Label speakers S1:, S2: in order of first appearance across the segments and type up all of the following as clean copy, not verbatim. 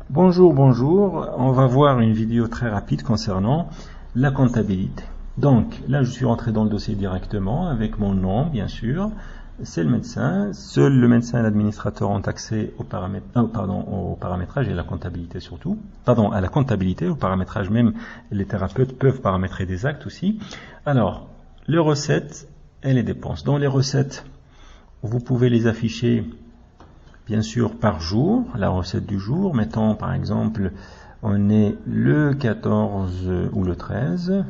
S1: Bonjour, bonjour. On va voir une vidéo très rapide concernant la comptabilité. Donc là, je suis rentré dans le dossier directement avec mon nom, bien sûr. C'est le médecin. Seul le médecin et l'administrateur ont accès au paramétrage et à la comptabilité surtout. Pardon, à la comptabilité, au paramétrage même. Les thérapeutes peuvent paramétrer des actes aussi. Alors, les recettes et les dépenses. Dans les recettes, vous pouvez les afficher bien sûr par jour, la recette du jour. Mettons par exemple, on est le 14 ou le 13.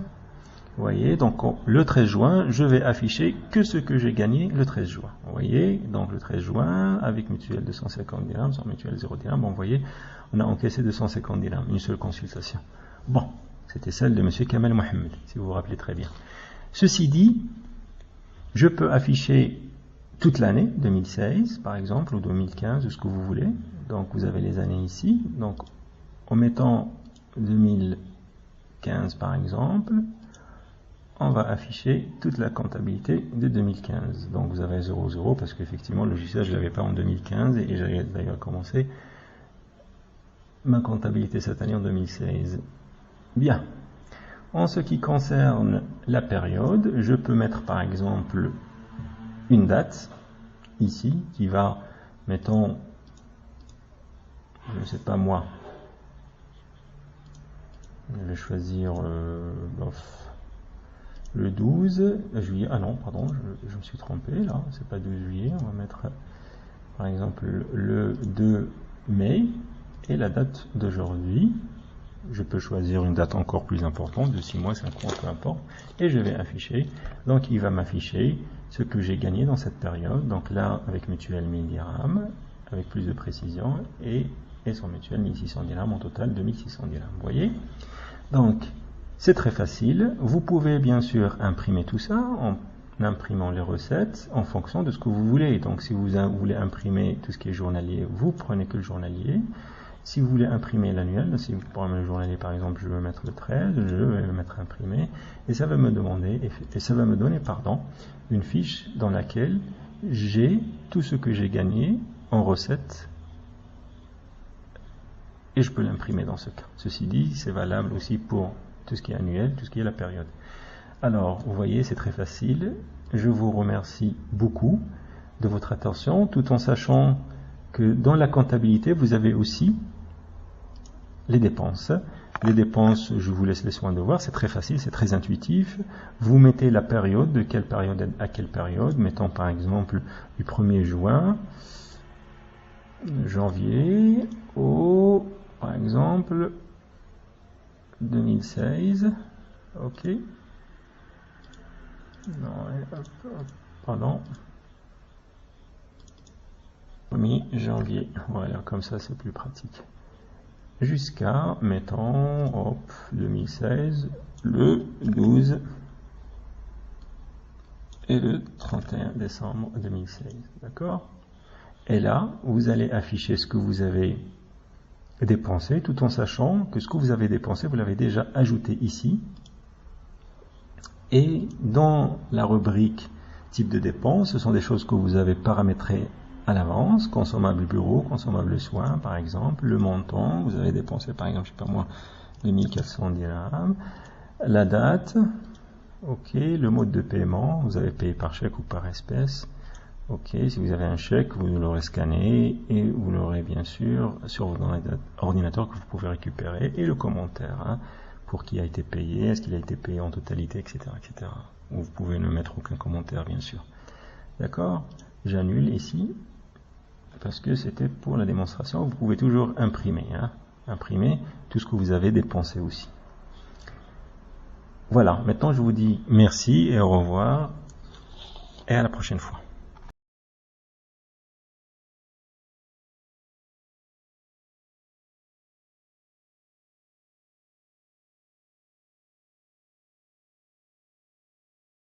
S1: Vous voyez, donc le 13 juin, je vais afficher que ce que j'ai gagné le 13 juin. Vous voyez, donc le 13 juin, avec mutuelle 250 dirhams, sans mutuelle 0 dirhams, bon, vous voyez, on a encaissé 250 dirhams, une seule consultation. Bon, c'était celle de M. Kamal Mohamed, si vous vous rappelez très bien. Ceci dit, je peux afficher toute l'année, 2016 par exemple, ou 2015, ou ce que vous voulez. Donc vous avez les années ici. Donc en mettant 2015 par exemple, on va afficher toute la comptabilité de 2015. Donc vous avez 00 parce qu'effectivement le logiciel je ne l'avais pas en 2015 et j'ai d'ailleurs commencé ma comptabilité cette année en 2016. Bien. En ce qui concerne la période, je peux mettre par exemple une date ici qui va, mettons, je ne sais pas moi, je vais choisir le 12 juillet, ah non, pardon, je me suis trompé là, c'est pas 12 juillet, on va mettre par exemple le 2 mai et la date d'aujourd'hui. Je peux choisir une date encore plus importante, de 6 mois, 5 mois, peu importe, et je vais afficher. Donc il va m'afficher ce que j'ai gagné dans cette période. Donc là, avec mutuelle 1000 dirhams, avec plus de précision, et sans mutuelle 1600 dirhams, en total 2600 dirhams. Vous voyez? Donc, c'est très facile. Vous pouvez bien sûr imprimer tout ça en imprimant les recettes en fonction de ce que vous voulez. Donc si vous voulez imprimer tout ce qui est journalier, vous prenez que le journalier. Si vous voulez imprimer l'annuel, si vous prenez le journalier par exemple, je veux mettre le 13, je vais le mettre imprimé, et ça va me demander, et ça va me donner, une fiche dans laquelle j'ai tout ce que j'ai gagné en recettes, et je peux l'imprimer dans ce cas. Ceci dit, c'est valable aussi pour tout ce qui est annuel, tout ce qui est la période. Alors, vous voyez, c'est très facile. Je vous remercie beaucoup de votre attention, tout en sachant que dans la comptabilité, vous avez aussi les dépenses. Les dépenses, je vous laisse les soins de voir, c'est très facile, c'est très intuitif. Vous mettez la période, de quelle période à quelle période. Mettons par exemple du 1er juin, janvier, au, par exemple, 2016. Ok. Non, pardon. 1er janvier. Voilà, comme ça c'est plus pratique. Jusqu'à, mettons, 2016, le 12 et le 31 décembre 2016. D'accord? Et là, vous allez afficher ce que vous avez dépensé, tout en sachant que ce que vous avez dépensé, vous l'avez déjà ajouté ici. Et dans la rubrique type de dépenses, ce sont des choses que vous avez paramétrées à l'avance, consommable bureau, consommable soins par exemple, le montant, vous avez dépensé par exemple, je sais pas moi, 2400 dirhams, la date, ok, le mode de paiement, vous avez payé par chèque ou par espèce, ok, si vous avez un chèque, vous l'aurez scanné et vous l'aurez bien sûr sur votre ordinateur que vous pouvez récupérer, et le commentaire, pour qui a été payé, est-ce qu'il a été payé en totalité, etc., etc. Vous pouvez ne mettre aucun commentaire bien sûr. D'accord? J'annule ici, parce que c'était pour la démonstration. Vous pouvez toujours imprimer, imprimer tout ce que vous avez dépensé aussi. Voilà, maintenant je vous dis merci et au revoir et à la prochaine fois.